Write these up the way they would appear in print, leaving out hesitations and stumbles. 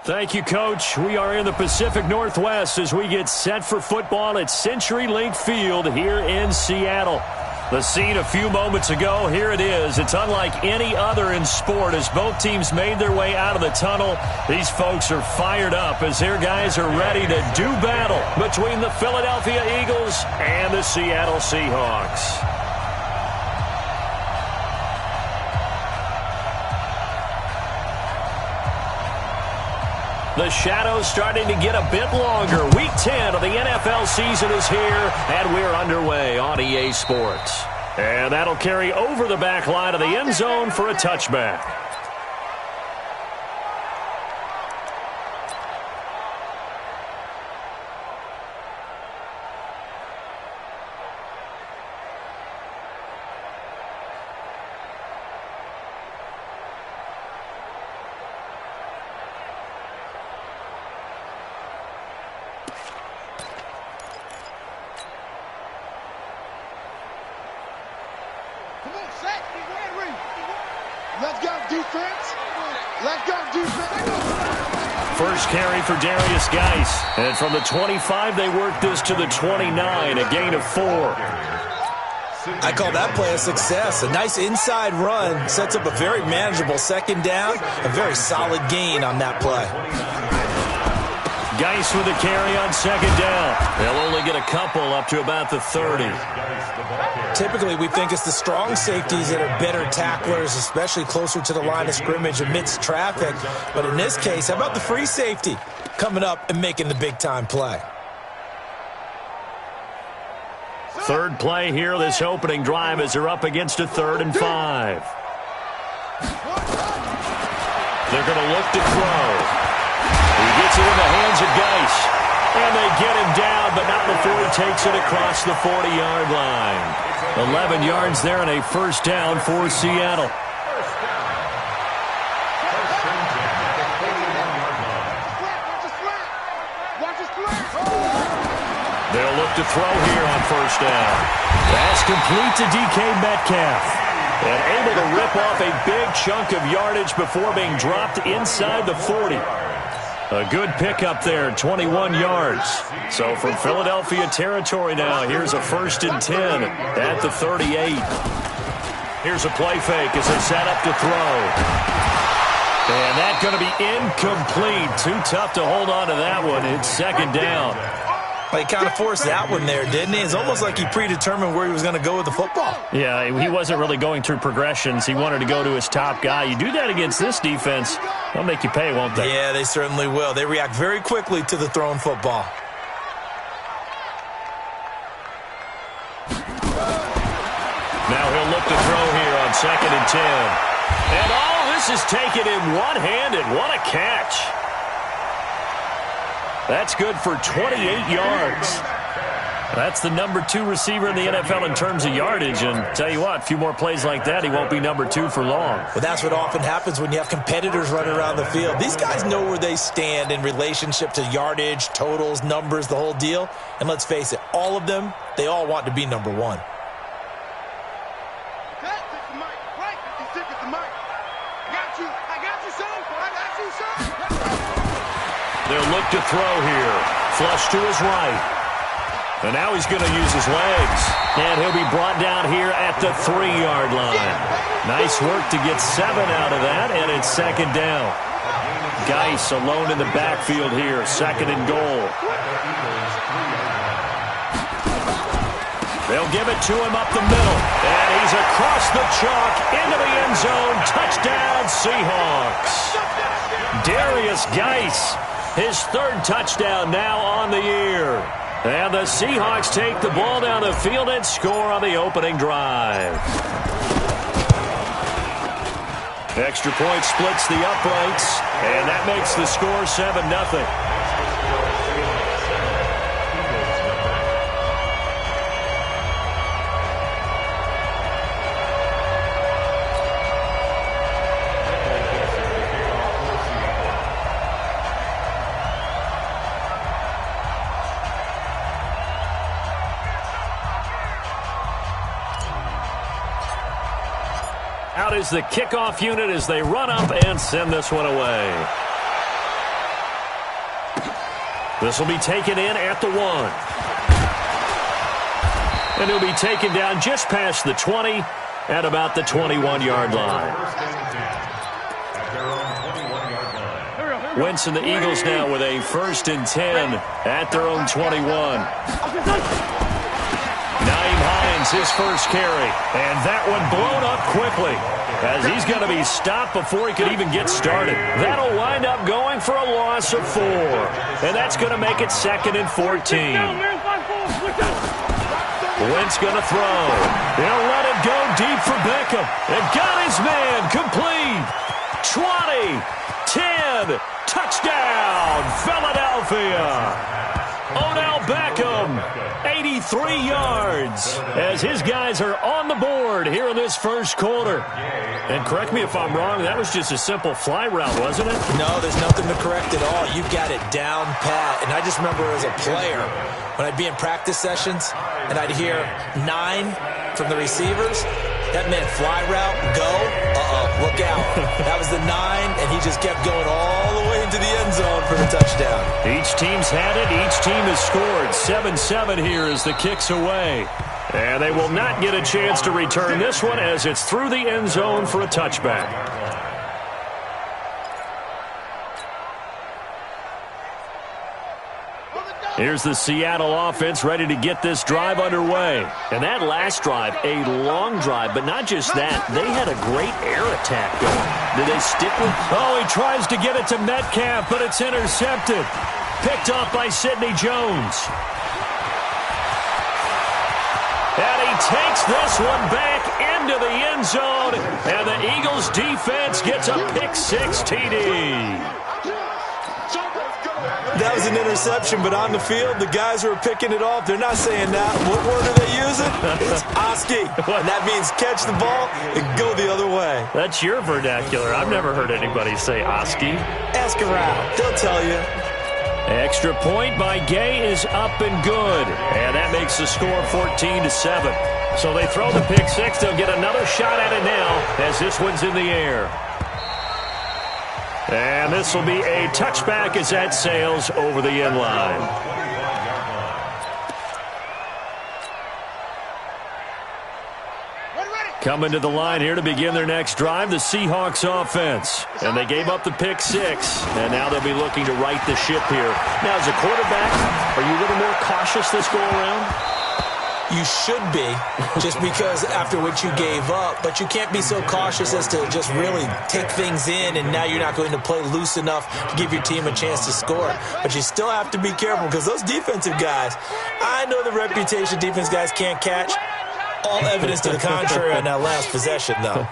Thank you, Coach. We are in the Pacific Northwest as we get set for football at CenturyLink Field here in Seattle. The scene a few moments ago, here it is. It's unlike any other in sport as both teams made their way out of the tunnel. These folks are fired up as their guys are ready to do battle between the Philadelphia Eagles and the Seattle Seahawks. The shadow's starting to get a bit longer. Week 10 of the NFL season is here, and we're underway on EA Sports. And that'll carry over the back line of the end zone for a touchback. Let's go, defense. Let's go, defense. First carry for Darius Geis. And from the 25, they work this to the 29, a gain of 4. I call that play a success. A nice inside run sets up a very manageable second down. A very solid gain on that play. Geis with a carry on second down. They'll only get a couple up to about the 30. Typically, we think it's the strong safeties that are better tacklers, especially closer to the line of scrimmage amidst traffic. But in this case, how about the free safety coming up and making the big-time play? Third play here, this opening drive as they're up against a 3rd and 5. They're going to look to throw. He gets it in the hands of Geis. And they get him down, but not before he takes it across the 40-yard line. 11 yards there and a first down for Seattle. They'll look to throw here on first down. Pass complete to DK Metcalf. And able to rip off a big chunk of yardage before being dropped inside the 40. A good pickup there, 21 yards. So from Philadelphia territory now, here's a 1st and 10 at the 38. Here's a play fake as they set up to throw. And that's going to be incomplete. Too tough to hold on to that one. It's second down. He kind of forced that one there, didn't he? It's almost like he predetermined where he was going to go with the football. Yeah, he wasn't really going through progressions. He wanted to go to his top guy. You do that against this defense, they'll make you pay, won't they? Yeah, they certainly will. They react very quickly to the thrown football. Now he'll look to throw here on 2nd and 10. And this is taken in one-handed. What a catch. That's good for 28 yards. That's the number 2 receiver in the NFL in terms of yardage. And tell you what, a few more plays like that, he won't be number 2 for long. Well, that's what often happens when you have competitors running around the field. These guys know where they stand in relationship to yardage, totals, numbers, the whole deal. And let's face it, all of them, they all want to be number 1. They'll look to throw here. Flush to his right. And now he's going to use his legs. And he'll be brought down here at the 3-yard line. Nice work to get 7 out of that, and it's second down. Geis alone in the backfield here, 2nd and goal. They'll give it to him up the middle. And he's across the chalk into the end zone. Touchdown, Seahawks. Darius Geis. His 3rd touchdown now on the year. And the Seahawks take the ball down the field and score on the opening drive. Extra point splits the uprights, and that makes the score 7-0. Out is the kickoff unit as they run up and send this one away. This will be taken in at the 1. And he'll be taken down just past the 20 at about the 21-yard line. Wentz and the Eagles now with a 1st and 10 at their own 21. Nyheim Hines, his first carry. And that one blown up quickly as he's going to be stopped before he could even get started. That'll wind up going for a loss of 4. And that's going to make it 2nd and 14. Wentz going to throw. He'll let it go deep for Beckham. And got his man complete. 20, 10, touchdown, Philadelphia. Odell Beckham, 83 yards, as his guys are on the board here in this first quarter. And correct me if I'm wrong, that was just a simple fly route, wasn't it? No, there's nothing to correct at all. You've got it down pat. And I just remember as a player, when I'd be in practice sessions, and I'd hear 9 from the receivers, that meant fly route, go, look out. That was the 9, and he just kept going all the way into the end zone for the touchdown. Each team's had it. Each team has scored. 7-7 here as the kick's away. And they will not get a chance to return this one as it's through the end zone for a touchback. Here's the Seattle offense ready to get this drive underway. And that last drive, a long drive, but not just that. They had a great air attack going. Did they stick with? Oh, he tries to get it to Metcalf, but it's intercepted. Picked off by Sidney Jones. And he takes this one back into the end zone. And the Eagles defense gets a pick-6 TD. That was an interception, but on the field, the guys who are picking it off, they're not saying that. What word are they using? It's Oski. And that means catch the ball and go the other way. That's your vernacular. I've never heard anybody say Oski. Ask around. They'll tell you. Extra point by Gay is up and good. And that makes the score 14-7. So they throw the pick-6. They'll get another shot at it now as this one's in the air. And this will be a touchback as that sails over the end line. Coming to the line here to begin their next drive, the Seahawks offense. And they gave up the pick-6, and now they'll be looking to right the ship here. Now, as a quarterback, are you a little more cautious this go-around? You should be, just because after what you gave up. But you can't be so cautious as to just really take things in, and now you're not going to play loose enough to give your team a chance to score. But you still have to be careful because those defensive guys, I know the reputation defense guys can't catch. All evidence to the contrary on that last possession, though.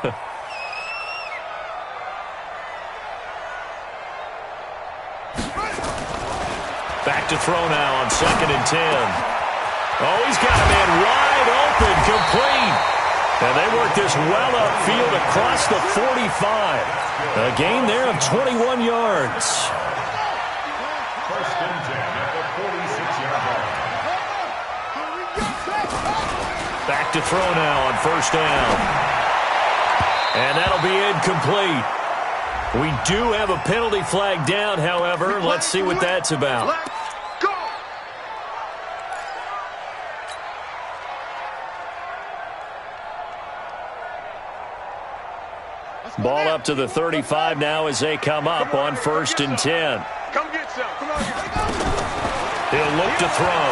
Back to throw now on 2nd and 10. Oh, he's got a man wide open, complete. And they work this well upfield across the 45. A gain there of 21 yards. First and 10 at the 46-yard line. Back to throw now on 1st down. And that'll be incomplete. We do have a penalty flag down, however. Let's see what that's about. Ball up to the 35 now as they come up on 1st and 10. Come get some. Come on. He'll look to throw.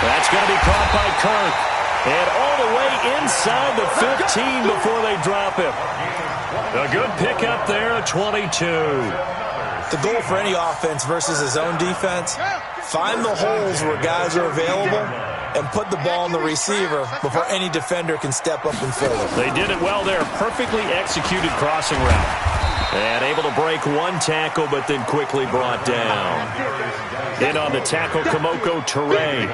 That's going to be caught by Kirk. And all the way inside the 15 before they drop him. A good pickup there, a 22. The goal for any offense versus his own defense, find the holes where guys are available and put the ball in the receiver before any defender can step up and fill it. They did it well there. Perfectly executed crossing route. And able to break one tackle, but then quickly brought down. In on the tackle, Kamoko Toure.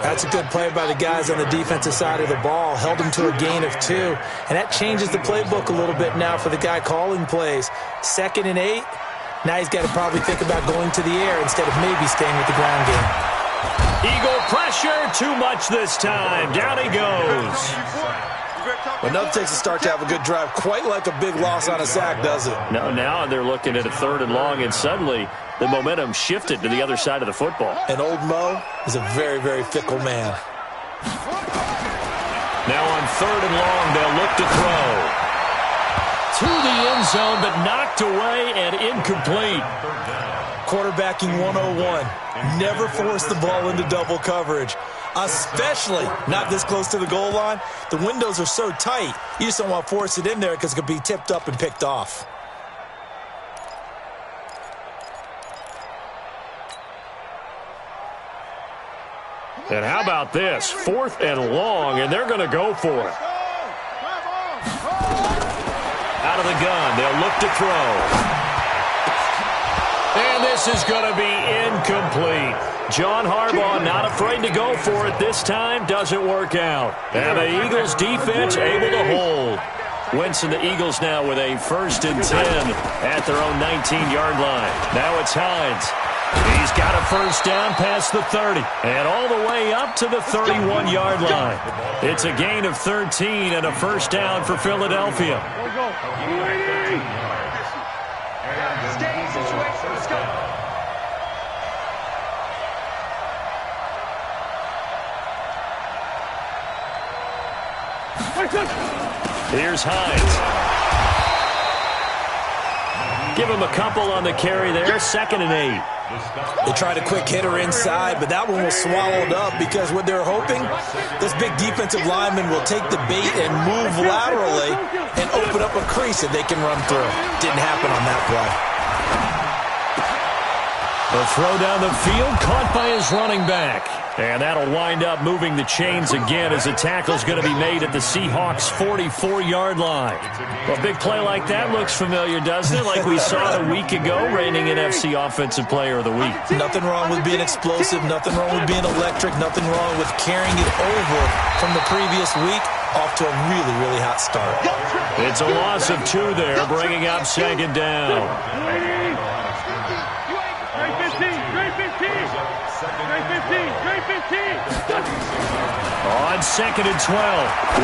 That's a good play by the guys on the defensive side of the ball. Held him to a gain of 2. And that changes the playbook a little bit now for the guy calling plays. 2nd and 8. Now he's got to probably think about going to the air instead of maybe staying with the ground game. Eagle pressure, too much this time. Down he goes. But nothing takes a start to have a good drive, quite like a big loss on a sack, does it? No, now they're looking at a 3rd and long, and suddenly the momentum shifted to the other side of the football. And old Mo is a very, very fickle man. Now on 3rd and long, they'll look to throw. To the end zone, but knocked away and incomplete. Quarterbacking 101. Never force the ball into double coverage, especially not this close to the goal line. The windows are so tight, you just don't want to force it in there because it could be tipped up and picked off. And how about this? 4th and long, and they're going to go for it. Out of the gun, they'll look to throw. And this is going to be incomplete. John Harbaugh not afraid to go for it this time. Doesn't work out. And the Eagles defense able to hold. Wentz and the Eagles now with a 1st and 10 at their own 19-yard line. Now it's Hines. He's got a 1st down past the 30 and all the way up to the 31-yard line. It's a gain of 13 and a 1st down for Philadelphia. Here's Hines. Give him a couple on the carry there. 2nd and 8. They tried a quick hitter inside, but that one was swallowed up because what they're hoping, this big defensive lineman will take the bait and move laterally and open up a crease that they can run through. Didn't happen on that play. The throw down the field, caught by his running back. And that'll wind up moving the chains again as the tackle's going to be made at the Seahawks' 44-yard line. Well, a big play like that looks familiar, doesn't it? Like we saw a week ago, reigning NFC Offensive Player of the Week. Nothing wrong with being explosive, nothing wrong with being electric, nothing wrong with carrying it over from the previous week off to a really, really hot start. It's a loss of 2 there, bringing up 2nd down. On 2nd and 12,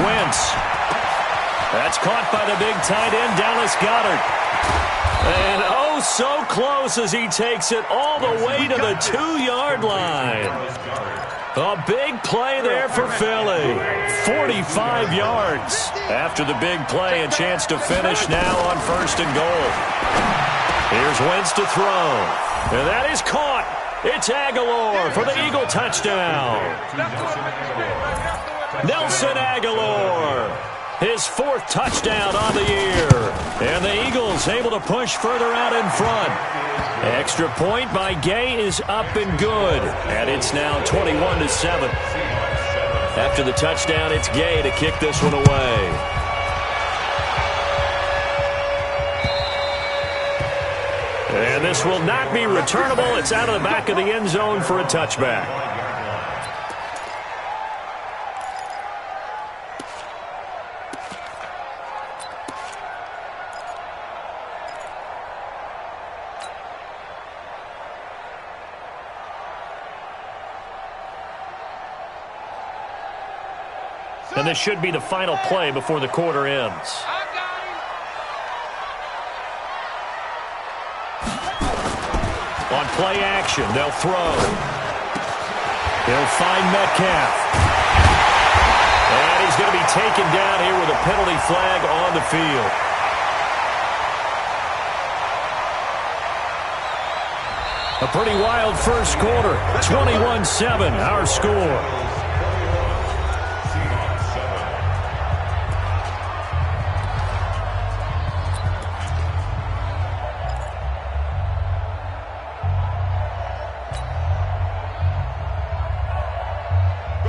Wentz. That's caught by the big tight end, Dallas Goedert. And oh, so close as he takes it all the way to the 2-yard line. A big play there for Philly. 45 yards. After the big play, a chance to finish now on 1st and goal. Here's Wentz to throw. And that is caught. It's Aguilar for the Eagle touchdown. Nelson Aguilar, his 4th touchdown on the year. And the Eagles able to push further out in front. Extra point by Gay is up and good. And it's now 21-7. After the touchdown, it's Gay to kick this one away. And this will not be returnable. It's out of the back of the end zone for a touchback. And this should be the final play before the quarter ends. On play action, they'll throw. He'll find Metcalf. And he's going to be taken down here with a penalty flag on the field. A pretty wild first quarter. 21-7, our score.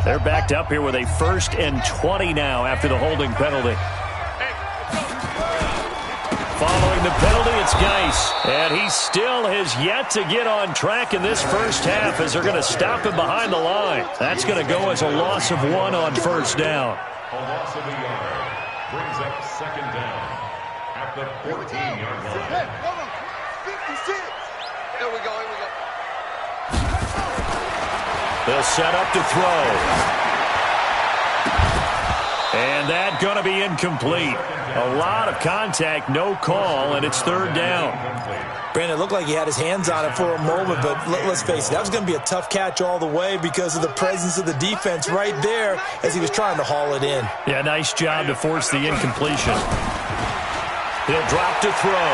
They're backed up here with a 1st and 20 now after the holding penalty. Following the penalty, it's Geis. And he still has yet to get on track in this first half as they're going to stop him behind the line. That's going to go as a loss of 1 on 1st down. A loss of a yard brings up 2nd down at the 14-yard line. Hey, hold on. 56. Here we go, here we go. They'll set up to throw. And that going to be incomplete. A lot of contact, no call, and it's third down. Brandon, it looked like he had his hands on it for a moment, but let's face it, that was going to be a tough catch all the way because of the presence of the defense right there as he was trying to haul it in. Yeah, nice job to force the incompletion. He'll drop to throw.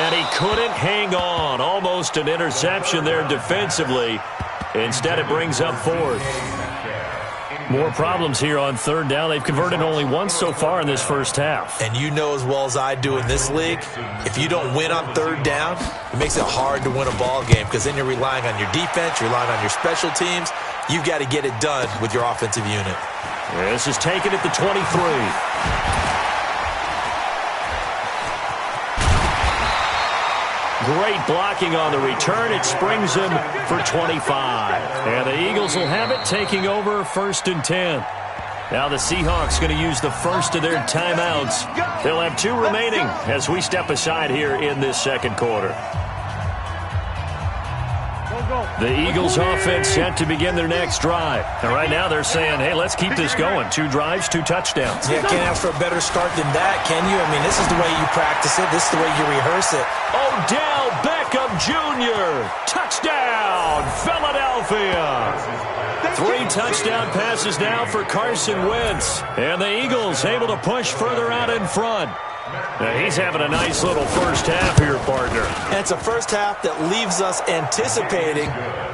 And he couldn't hang on. Almost an interception there defensively. Instead, it brings up fourth. More problems here on third down. They've converted only once so far in this first half. And you know as well as I do in this league, if you don't win on third down, it makes it hard to win a ball game because then you're relying on your defense, you're relying on your special teams. You've got to get it done with your offensive unit. This is taken at the 23. Great blocking on the return. It springs him for 25. And the Eagles will have it, taking over 1st and 10. Now the Seahawks going to use the first of their timeouts. They'll have 2 remaining as we step aside here in this second quarter. The Eagles offense set to begin their next drive. And right now they're saying, hey, let's keep this going. 2 drives, 2 touchdowns. Yeah, can't ask for a better start than that, can you? I mean, this is the way you practice it. This is the way you rehearse it. Odell Beckham Jr. Touchdown, Philadelphia. 3 touchdown passes now for Carson Wentz. And the Eagles able to push further out in front. Now he's having a nice little first half here, partner. And it's a first half that leaves us anticipating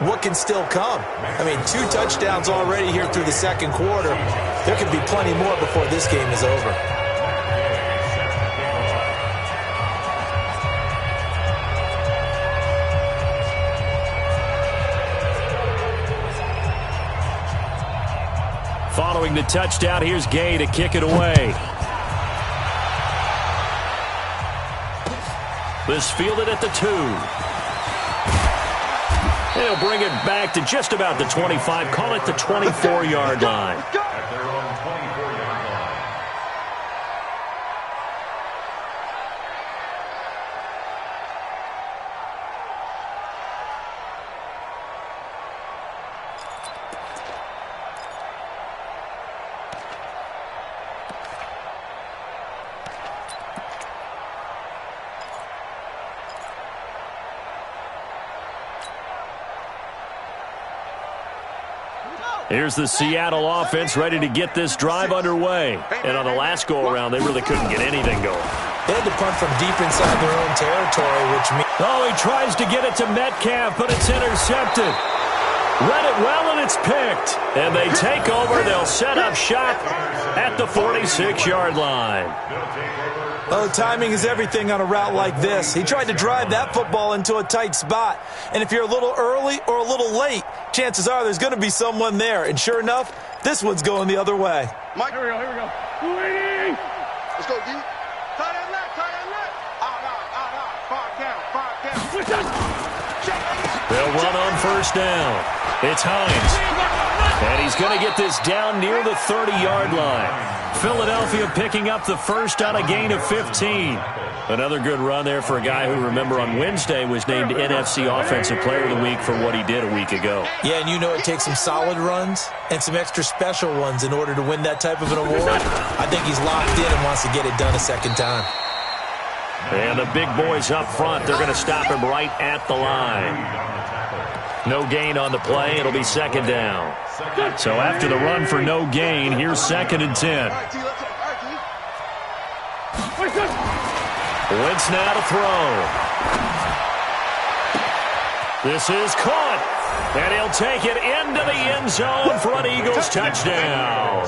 what can still come. I mean, 2 touchdowns already here through the second quarter. There could be plenty more before this game is over. Following the touchdown, here's Gay to kick it away. This fielded at the 2. He'll bring it back to just about the 25. Call it the 24-yard line. At their own 24-yard line. Here's the Seattle offense ready to get this drive underway. And on the last go-around, they really couldn't get anything going. They had to punt from deep inside their own territory, which means... Oh, he tries to get it to Metcalf, but it's intercepted. Read it well, and it's picked. And they take over. They'll set up shop at the 46-yard line. Oh, timing is everything on a route like this. He tried to drive that football into a tight spot. And if you're a little early or a little late, chances are there's going to be someone there. And sure enough, this one's going the other way. Mike, here we go. Let's go, D. Tight end left. Out. 5 count. They'll run on first down. It's Hines. And he's going to get this down near the 30-yard line. Philadelphia picking up the first on a gain of 15. Another good run there for a guy who, remember, on Wednesday was named NFC Offensive Player of the Week for what he did a week ago. Yeah, and you know it takes some solid runs and some extra special ones in order to win that type of an award. I think he's locked in and wants to get it done a second time. And the big boys up front, they're going to stop him right at the line. No gain on the play. It'll be second down. So after the run for no gain, here's 2nd and 10. Wentz now to throw. This is caught. And he'll take it into the end zone for an Eagles touchdown.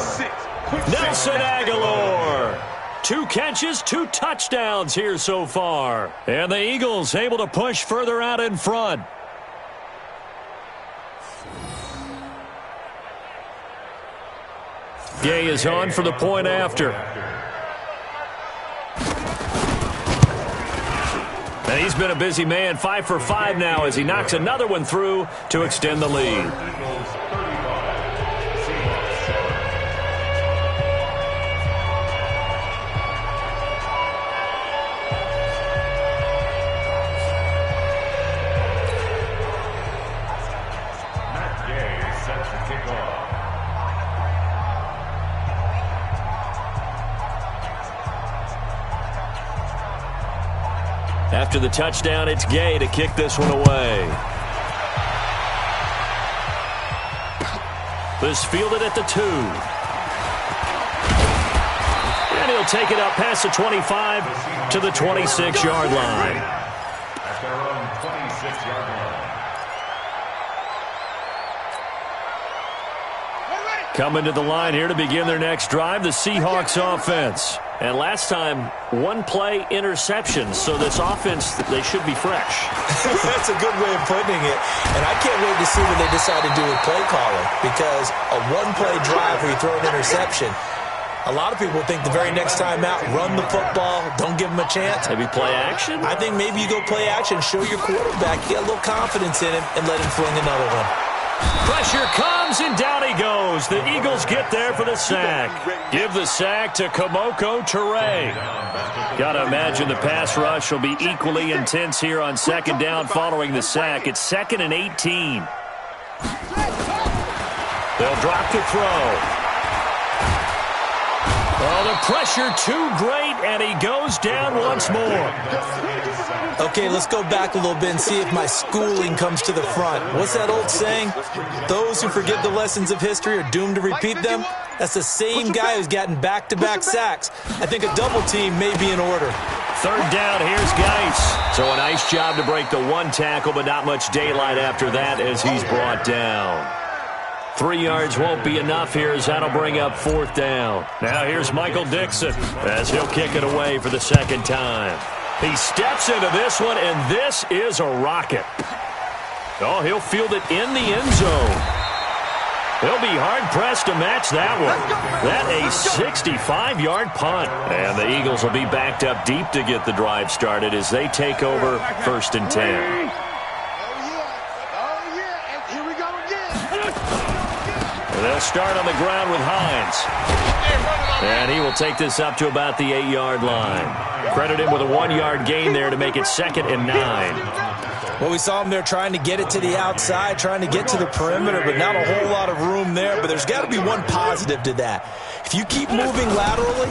Nelson Aguilar. 2 catches, 2 touchdowns here so far. And the Eagles able to push further out in front. Gay is on for the point after. And he's been a busy man, 5 for 5 now as he knocks another one through to extend the lead. After the touchdown, it's Gay to kick this one away. This fielded at the 2. And he'll take it up past the 25 to the 26-yard line. At their own 26-yard line. Coming to the line here to begin their next drive, the Seahawks offense. And last time, one-play interception, so this offense, they should be fresh. That's a good way of putting it. And I can't wait to see what they decide to do with play calling, because a one-play drive where you throw an interception, a lot of people think the very next time out, run the football, don't give them a chance. Maybe play action? I think maybe you go play action, show your quarterback, you got a little confidence in him, and let him fling another one. Pressure comes, and down he goes. The Eagles get there for the sack. Give the sack to Kamoko Toure. Got to imagine the pass rush will be equally intense here on second down following the sack. It's 2nd and 18. They'll drop to throw. Oh, the pressure too great, and he goes down once more. Okay, let's go back a little bit and see if my schooling comes to the front. What's that old saying? Those who forget the lessons of history are doomed to repeat them. That's the same guy who's gotten back-to-back sacks. I think a double team may be in order. 3rd down, here's Geis. So a nice job to break the one tackle, but not much daylight after that as he's brought down. 3 yards won't be enough here as that'll bring up 4th down. Now here's Michael Dixon as he'll kick it away for the 2nd time. He steps into this one, and this is a rocket. Oh, he'll field it in the end zone. He'll be hard-pressed to match that one. That a 65-yard punt. And the Eagles will be backed up deep to get the drive started as they take over 1st and 10. They'll start on the ground with Hines. And he will take this up to about the 8-yard line. Credit him with a 1-yard gain there to make it 2nd and 9. Well, we saw him there trying to get it to the outside, trying to get to the perimeter, but not a whole lot of room there. But there's got to be one positive to that. If you keep moving laterally,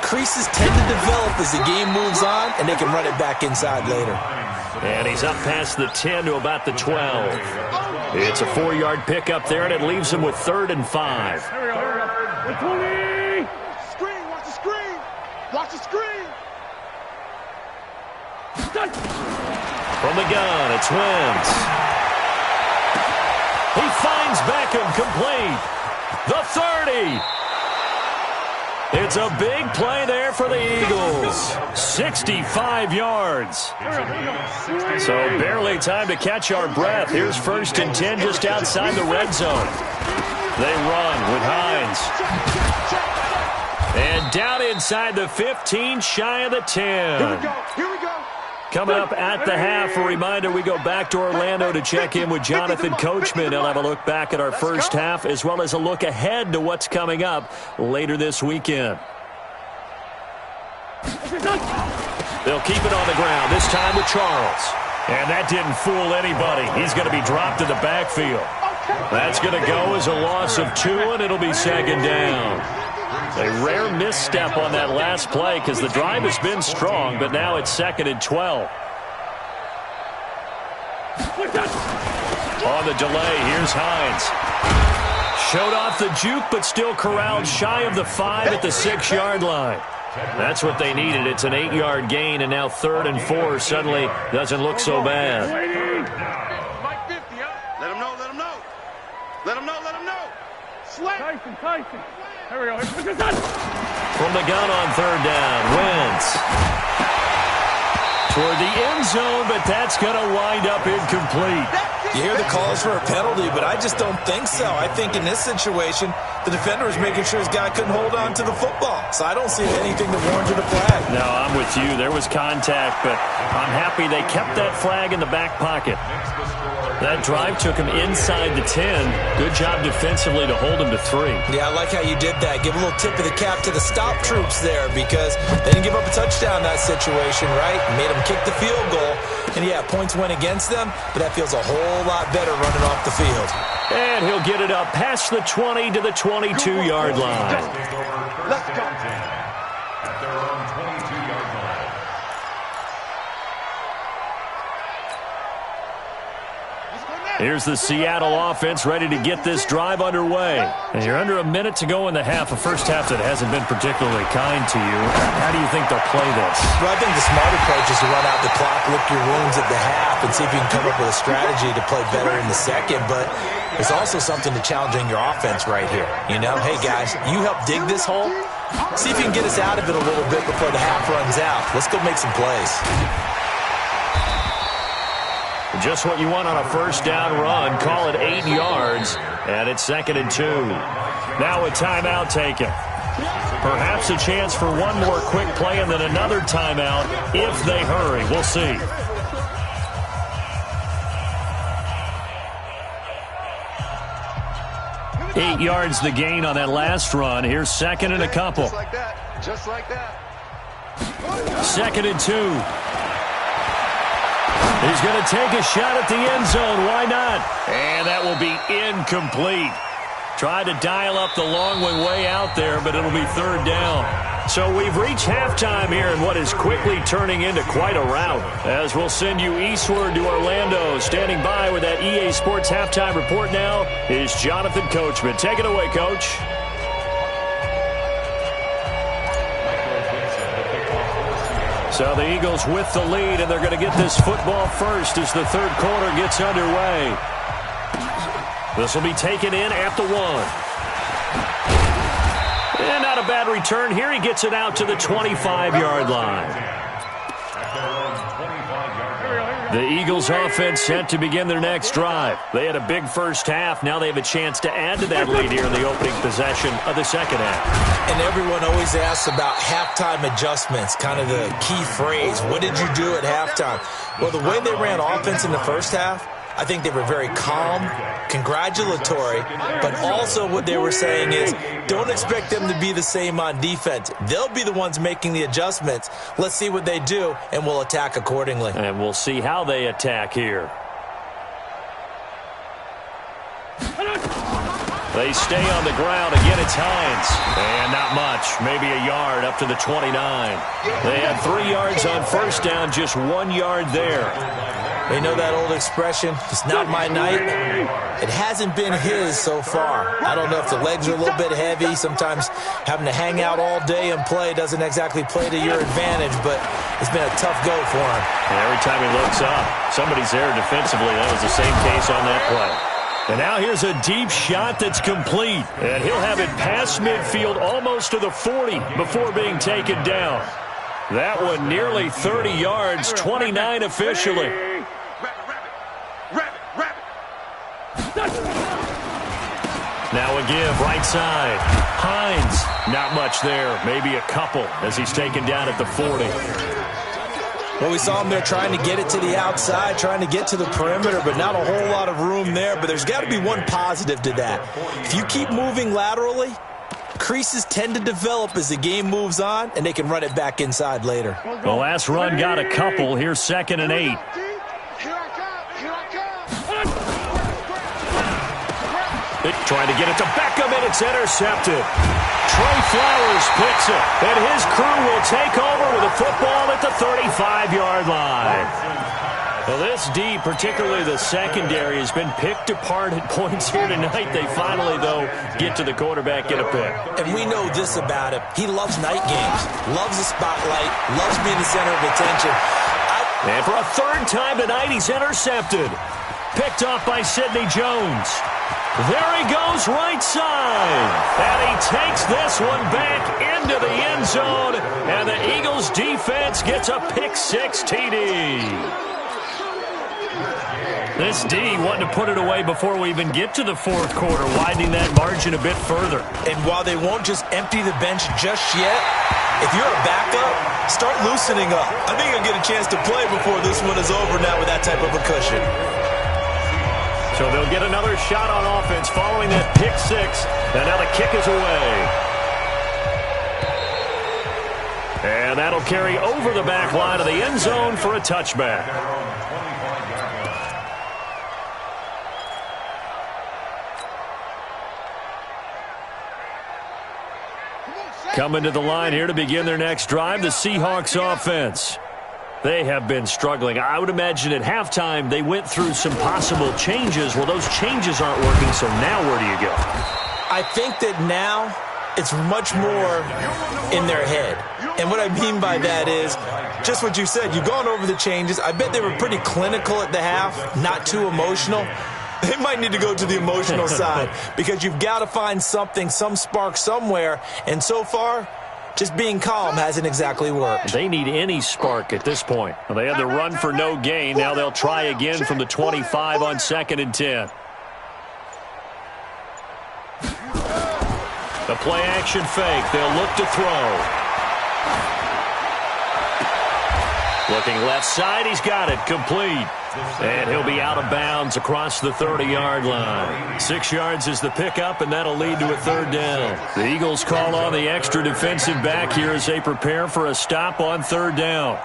creases tend to develop as the game moves on, and they can run it back inside later. And he's up past the 10 to about the 12. It's a 4-yard pickup there, and it leaves him with 3rd and 5. Screen, watch the screen. Watch the screen. From the gun, it's Wentz. He finds Beckham complete. The 30. It's a big play there for the Eagles. 65 yards. So barely time to catch our breath. Here's 1st and 10 just outside the red zone. They run with Hines. And down inside the 15, shy of the 10. Here we go. Here we go. Coming up at the half, a reminder, we go back to Orlando to check in with Jonathan Coachman. He'll have a look back at our first half as well as a look ahead to what's coming up later this weekend. They'll keep it on the ground, this time with Charles. And that didn't fool anybody. He's going to be dropped in the backfield. That's going to go as a loss of 2, and it'll be 2nd down. A rare misstep on that last play because the drive has been strong, but now it's 2nd and 12. On the delay, here's Hines. Showed off the juke, but still corralled shy of the 5 at the 6-yard line. That's what they needed. It's an 8-yard gain, and now 3rd and 4 suddenly doesn't look so bad. Let him know, let him know. Let him know, let him know. Slap. Tyson. There we go. From the gun on 3rd down, Wentz. Toward the end zone, but that's going to wind up incomplete. You hear the calls for a penalty, but I just don't think so. I think in this situation, the defender was making sure his guy couldn't hold on to the football. So I don't see anything that warranted a flag. No, I'm with you. There was contact, but I'm happy they kept that flag in the back pocket. That drive took him inside the 10. Good job defensively to hold him to 3. Yeah, I like how you did that. Give a little tip of the cap to the stop troops there because they didn't give up a touchdown in that situation, right? Made them kick the field goal. And, yeah, points went against them, but that feels a whole lot better running off the field. And he'll get it up past the 20 to the 22-yard line. Let's go. Here's the Seattle offense ready to get this drive underway. And you're under a minute to go in the half, a first half that hasn't been particularly kind to you. How do you think they'll play this? Well, I think the smart approach is to run out the clock, lick your wounds at the half, and see if you can come up with a strategy to play better in the second. But there's also something to challenging your offense right here. You know, hey, guys, you help dig this hole. See if you can get us out of it a little bit before the half runs out. Let's go make some plays. Just what you want on a first down run. Call it 8 yards, and it's 2nd and 2. Now a timeout taken. Perhaps a chance for one more quick play and then another timeout if they hurry. We'll see. Eight yards the gain on that last run. Here's 2nd and a couple. Just like that. Just like that. 2nd and 2. He's going to take a shot at the end zone. Why not? And that will be incomplete. Tried to dial up the long one way out there, but it'll be 3rd down. So we've reached halftime here in what is quickly turning into quite a rout. As we'll send you eastward to Orlando. Standing by with that EA Sports halftime report now is Jonathan Coachman. Take it away, Coach. So the Eagles with the lead, and they're going to get this football first as the third quarter gets underway. This will be taken in at the 1. And not a bad return here. He gets it out to the 25-yard line. The Eagles offense set to begin their next drive. They had a big first half. Now they have a chance to add to that lead here in the opening possession of the second half. And everyone always asks about halftime adjustments, kind of the key phrase. What did you do at halftime? Well, the way they ran offense in the first half, I think they were very calm, congratulatory, but also what they were saying is don't expect them to be the same on defense. They'll be the ones making the adjustments. Let's see what they do, and we'll attack accordingly. And we'll see how they attack here. They stay on the ground. Again, it's Hines. And not much. Maybe a yard up to the 29. They had 3 yards on first down, just 1 yard there. You know that old expression, it's not my night? It hasn't been his so far. I don't know if the legs are a little bit heavy. Sometimes having to hang out all day and play doesn't exactly play to your advantage, but it's been a tough go for him. And every time he looks up, somebody's there defensively. That was the same case on that play. And now here's a deep shot that's complete. And he'll have it past midfield almost to the 40 before being taken down. That one nearly 30 yards, 29 officially. Now a give, right side. Hines, not much there. Maybe a couple as he's taken down at the 40. Well, we saw him there trying to get it to the outside, trying to get to the perimeter, but not a whole lot of room there. But there's got to be one positive to that. If you keep moving laterally, creases tend to develop as the game moves on, and they can run it back inside later. The last run got a couple. Here's 2nd and 8. Trying to get it to Beckham, and it's intercepted. Trey Flowers picks it, and his crew will take over with a football at the 35-yard line. Well, this D, particularly the secondary, has been picked apart at points here tonight. They finally, though, get to the quarterback, get a pick. And we know this about him. He loves night games, loves the spotlight, loves being the center of attention. And for a 3rd time tonight, he's intercepted. Picked off by Sidney Jones. There he goes, right side. And he takes this one back into the end zone. And the Eagles defense gets a pick-6 TD. This D wanting to put it away before we even get to the 4th quarter, widening that margin a bit further. And while they won't just empty the bench just yet, if you're a backup, start loosening up. I think you'll get a chance to play before this one is over now with that type of a cushion. So they'll get another shot on offense following that pick-6. And now the kick is away. And that'll carry over the back line of the end zone for a touchback. Coming to the line here to begin their next drive, the Seahawks offense. They have been struggling. I would imagine at halftime they went through some possible changes. Well, those changes aren't working, so now where do you go? I think that now it's much more in their head. And what I mean by that is just what you said. You've gone over the changes. I bet they were pretty clinical at the half, not too emotional. They might need to go to the emotional side because you've got to find something, some spark somewhere. And so far, just being calm hasn't exactly worked. They need any spark at this point. Well, they had the run for no gain. Now they'll try again from the 25 on 2nd and 10. The play-action fake. They'll look to throw. Looking left side. He's got it. Complete. And he'll be out of bounds across the 30-yard line. 6 yards is the pickup, and that'll lead to a 3rd down. The Eagles call on the extra defensive back here as they prepare for a stop on 3rd down.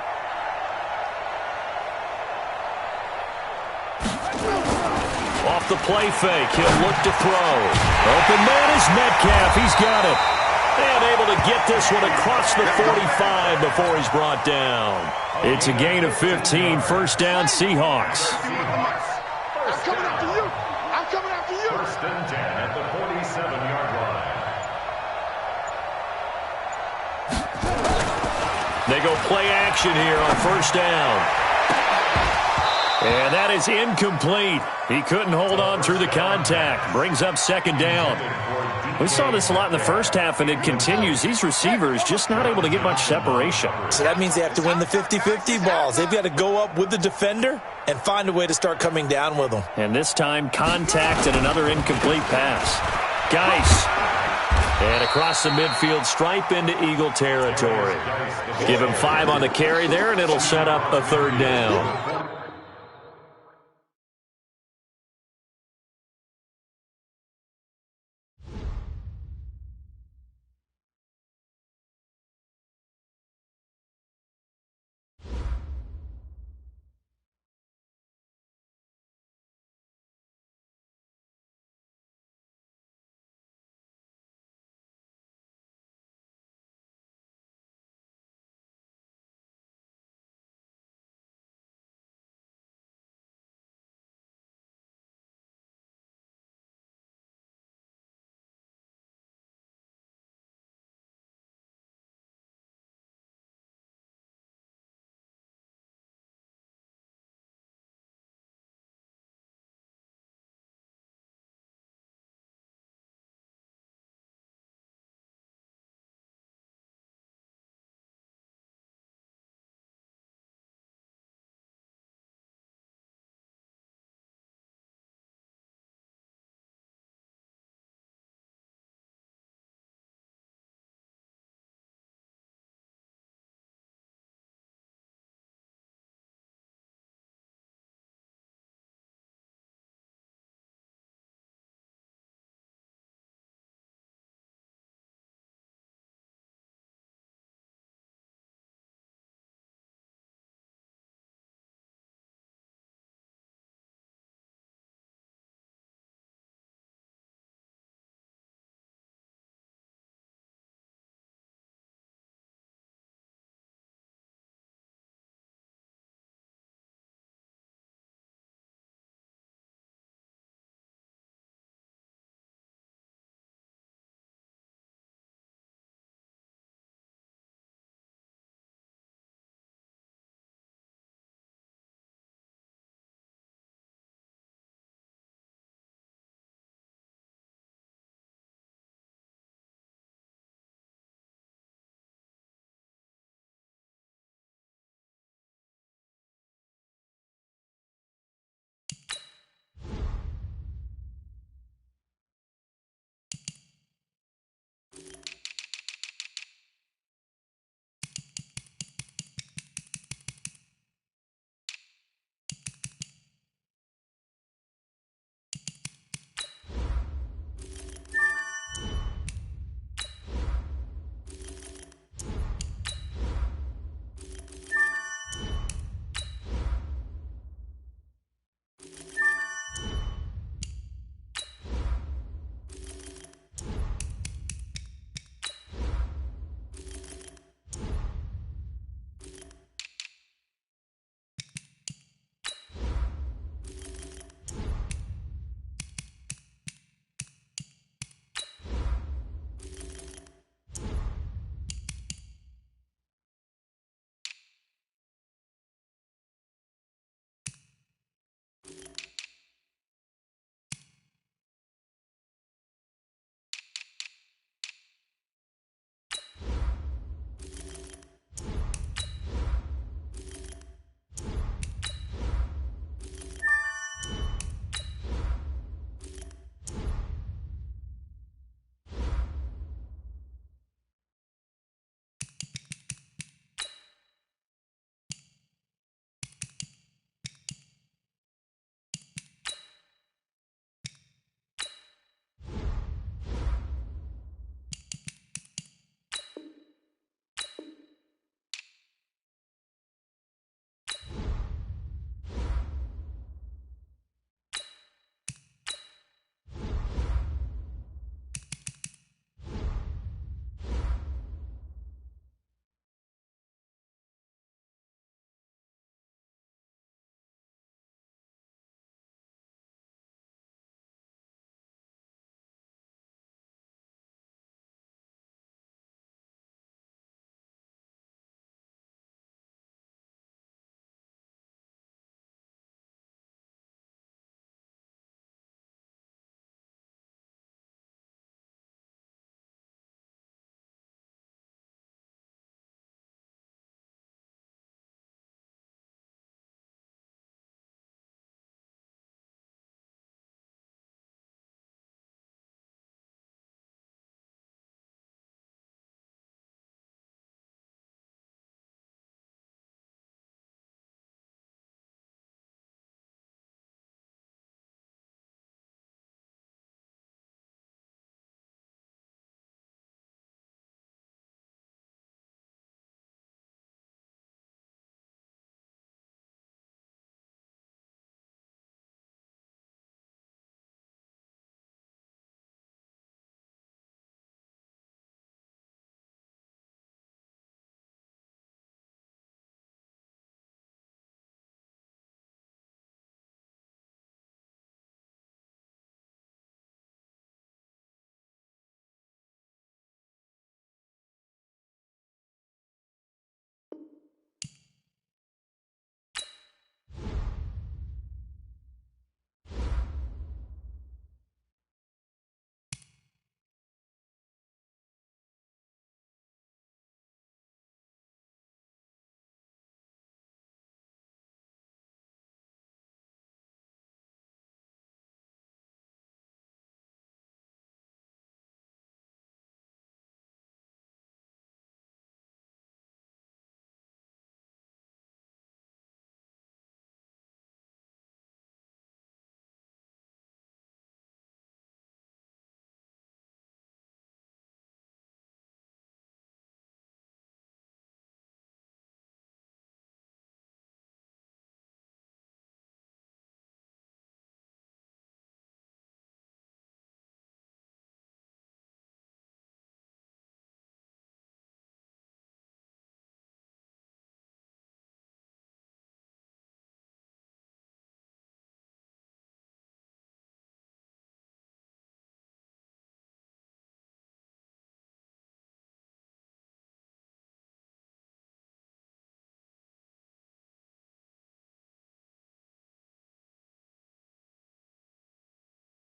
Off the play fake, he'll look to throw. Open man is Metcalf. He's got it. And able to get this one across the 45 before he's brought down. It's a gain of 15, 1st down Seahawks. I'm coming after you. I'm coming after you. 1st and 10 at the 47-yard line. They go play action here on 1st down. And that is incomplete. He couldn't hold on through the contact. Brings up 2nd down. We saw this a lot in the first half, and it continues. These receivers just not able to get much separation. So that means they have to win the 50-50 balls. They've got to go up with the defender and find a way to start coming down with them. And this time, contact and another incomplete pass. Geis. And across the midfield stripe into Eagle territory. Give him 5 on the carry there, and it'll set up a 3rd down.